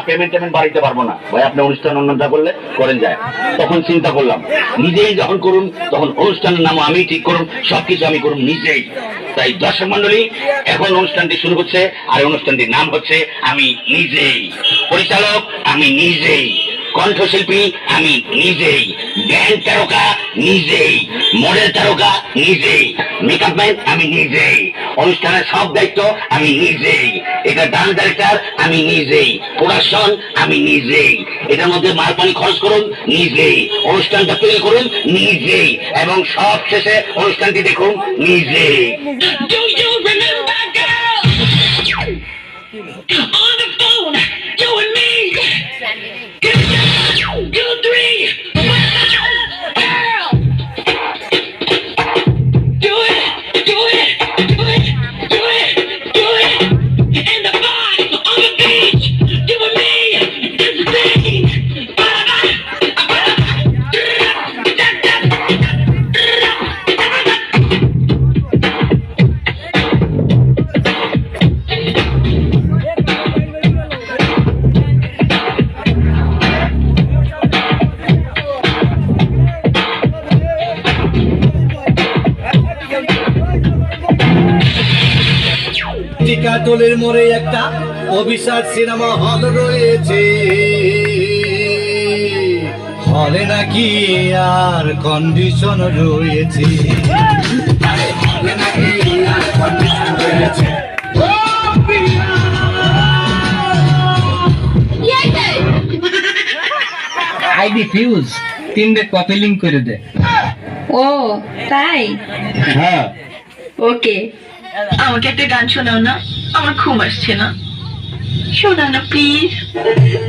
Payment বাড়িতে পারবো না ভাই, আপনি অনুষ্ঠান অন্যটা করলে করেন যায়। তখন চিন্তা করলাম নিজেই যখন করুন তখন অনুষ্ঠানের নাম আমি ঠিক করুন, সবকিছু আমি করুন নিজেই। তাই দর্শক মন্ডলী, এখন অনুষ্ঠানটি শুরু হচ্ছে, আর অনুষ্ঠানটির নাম হচ্ছে আমি নিজেই। পরিচালক আমি নিজেই, কণ্ঠশিল্পী আমি নিজেই, ব্যান্ড তারকা নিজেই, মডেল তারকা নিজেই, মেকআপ ম্যান আমি নিজেই, অনুষ্ঠানের সব দায়িত্ব আমি নিজেই, এটা ডান্স ডাইরেক্টর আমি নিজেই, প্রোডাকশন আমি নিজেই, এটার মধ্যে মাল পানি খরচ করুন নিজেই, অনুষ্ঠানটা তৈরি করুন নিজেই, এবং সব শেষে অনুষ্ঠানটি দেখুন নিজেই। On the phone, you and me. Two, three. Girl. Do it, do it, do it, do it, do it. And the vibe on the beach, you and me, is the thing. টিকাটলের মোড়ে একটা অভিশাপ cinema hall রয়েছে, হলে নাকি আর condition রয়েছে, হলে নাকি আর condition রয়েছে। আইডি ফিউজ 3 কপি লিংক করে দে। ও তাই? হ্যাঁ ওকে, আমাকে একটা গান শোনাও না, আমার ঘুম আসছে না, শোনাও না প্লিজ।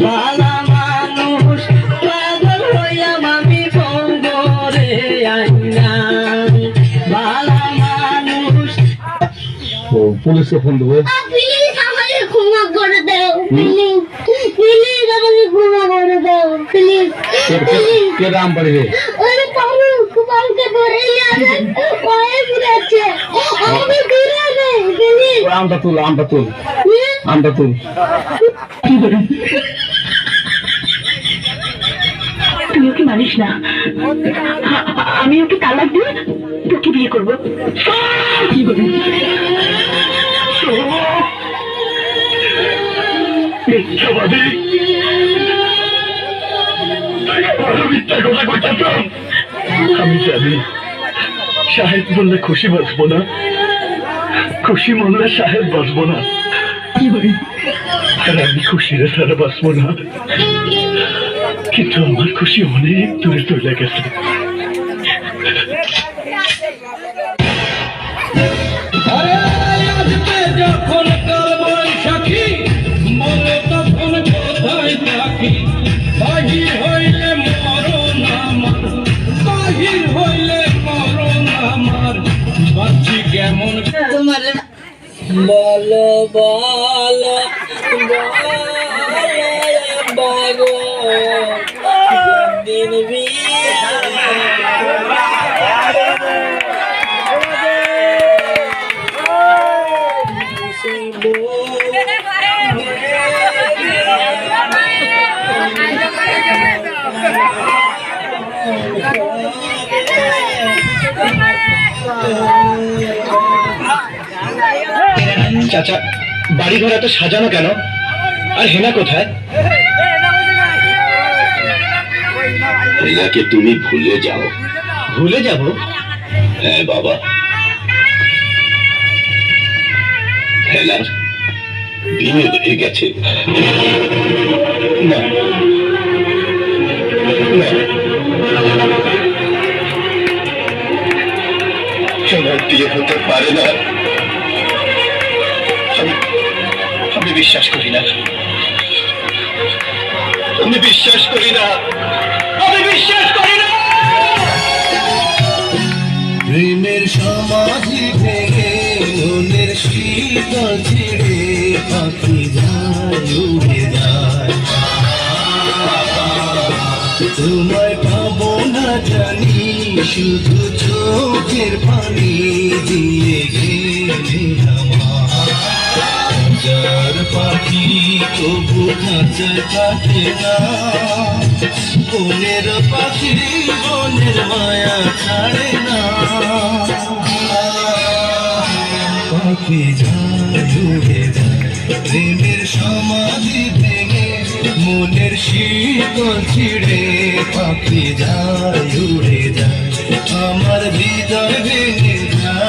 ভালা মানুষ পাগল হইয়া মামি বঙ্গরে আইনা, ভালা মানুষ। ও পুলিশে ফোন দেবো। প্লিজ আমাকে ক্ষমা করে দাও, প্লিজ প্লিজ আমাকে ক্ষমা করে দাও, প্লিজ কে দাম পড়বে? ওই পারু কুমারকে ধরে নিয়ে ওই বুড়াচ্ছে আমাকে দূরে নে, প্লিজ আমটা তুল, আমটা তুল, আমটা তুল। তুই ওকে মানিস না, আমি ওকে তালাক দিয়ে তোকে বিয়ে করবো। কি বলি? মিথ্যাবাদী, মিথ্যা কথা কইতাছ। আমি জানি সাহেব বললে খুশি বাঁচবো না, খুশি মরলে সাহেব বাঁচবো না, আর আমি খুশি রে সারা বাঁচবো না, কিন্তু আমার খুশি অনেক দূরে চলে গেছে। যখন বৈশাখী বলে তখন কোথায় থাকি, বাহির হইলে মরণ আমার, বাহির হইলে মরণ আমার, বাঁচি কেমন তোমার বলো বলো বাগো দিন চাচা, বাড়ি ঘর এত সাজানো কেন? আর হেনা কোথায়? হেনাকে তুমি ভুলে যাও। ভুলে যাব? হ্যাঁ বাবা, হেনার বিয়ে হয়ে গেছে। না হেনার বিয়ে হতে পারে না, আমি বিশ্বাস করি না, আমি বিশ্বাস করি না, আমি বিশ্বাস করি না। প্রেমের সমাধি ভেঙে মনের শীতল ছিঁড়ে পাখি যায় উড়ে যায়, তোমায় পাবো না জানি, শুধু চোখের পানি দিয়ে গেলে আমার, যার পাখি তবু খাঁচায় থাকে না, বনের পাখি বনের মায়া ছাড়ে না। পাখি যায় উড়ে যায় প্রেমের সমাধি ভেঙে, মনের শীতল ছিড়ে পাখি যায় উড়ে যায়, আমার হৃদয় ভেঙে যায়।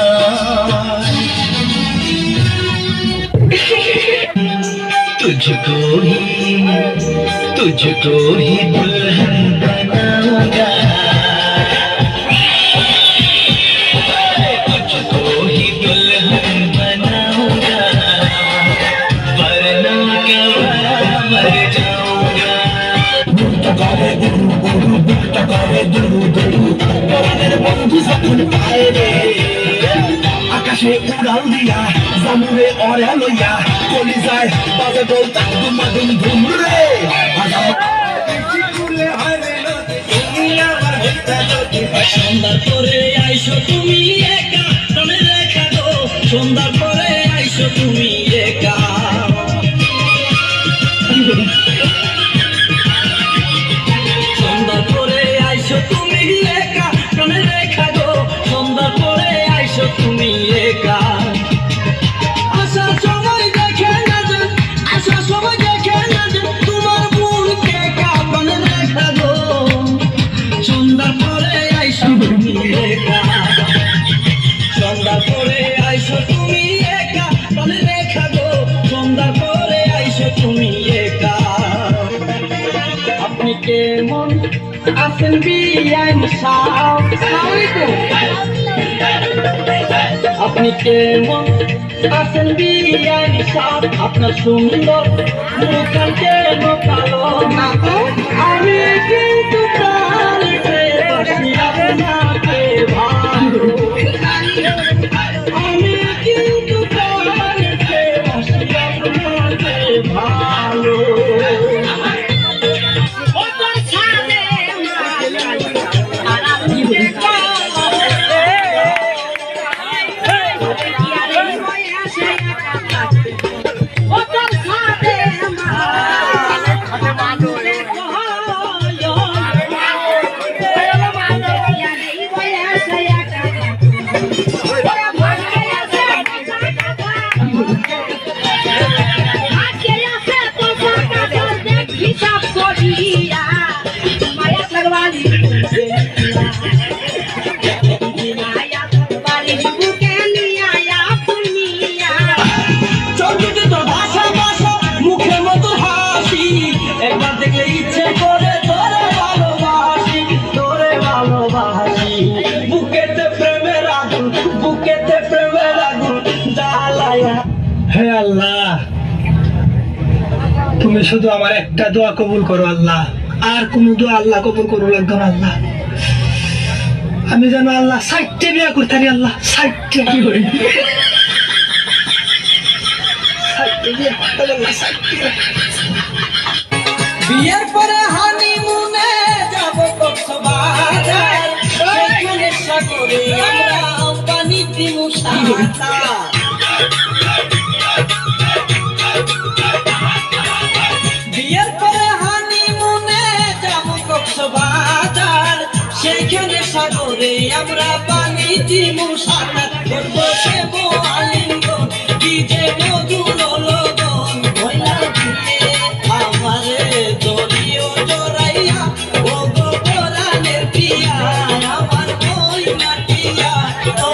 तुझको ही दुल्हन बनाऊंगा, तुझको ही दुल्हन बनाऊंगा, वरना क्या मर जाऊंगा। বন্ধু যখন পায় রে আকাশে উড়াল দিয়া জামুরে অরে লইয়া কলি যায় বাজে বলতা দুমা দুম ধুম রে। সন্ধ্যার পরে আইসো তুমি একা, প্রাণে রেখা গো সন্ধ্যার পরে আইসো তুমি একা। সন্ধ্যার পরে আইসো তুমি একা, প্রাণে রেখা গো সন্ধ্যার পরে আইসো তুমি একা। আসার সময় দেখে না যে, আসার সময় দেখে না যে তোমার মনকে কাঁপানো রেখা গো সন্ধ্যার পরে আইসো তুমি একা। সন্ধ্যার পরে আইসো তুমি একা, প্রাণে রেখা গো সন্ধ্যার পরে আইসো তুমি একা। আপনি কেমন আছেন বিয়ান সাহেব? আপনি কেমন আছেন বিয়ান সাহেব? আপনার সুন্দর মুখখান কেন কালো? আমি কিন্তু প্রাণে বাসি আপনাকে ভালো, আমি কিন্তু প্রাণে বাসি আপনাকে ভালো। একবার দেখলে ইচ্ছে করে তোরে ভালোবাসি, তোরে ভালোবাসি। বুকেতে প্রেমের আগুন, বুকেতে প্রেমের আগুন জ্বালায়া। হে আল্লাহ, তুমি শুধু আমার একটা দোয়া কবুল করো আল্লাহ, আর কোন দোয়া আল্লাহ কবুল করো লাগবে না আল্লাহ। আমি যেন আল্লাহ 60টে বিয়া করতে পারি আল্লাহ, 60টে কি করি 60টে বিয়া করতে পারি, 60টে। বিয়ের পরে হানিমুনে যাব কক্সবাজার, সেখানে সাগরে আমরা পানি দিব সাঁতার। বিয়ের পরে হানিমুনে যাব কক্সবাজার, সেখানে সাগরে আমরা পানি দিব সাঁতার। করবো সেব আলিঙ্গন কি যে মধুর লগন, ভয়লা দিলে আমারে দলিও জড়াইয়া ও গো কোরআনের পিয়া আমার কই মাটিয়া। ও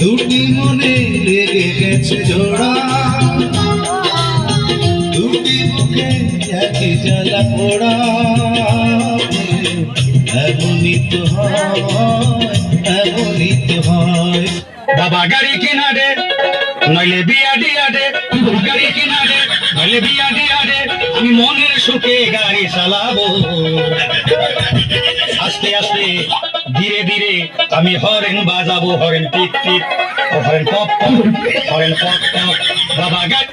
দুটি মনে লেগে গেছে জোড়া, দুটি বুকে একই জ্বালা পোড়া, এমনই তো হয়, এমনই তো হয়। বাবা গাড়ি কিনা দে নইলে বিয়া দিয়া দে, গাড়ি কিনা দে নইলে বিয়া দিয়া দে, আমি মনের সুখে গাড়ি চালাবো। আস্তে আস্তে ধীরে ধীরে আমি হরেন বাজাবো, horn tick tick, horn pop pop, horn pop pop. বাবা গাড়ি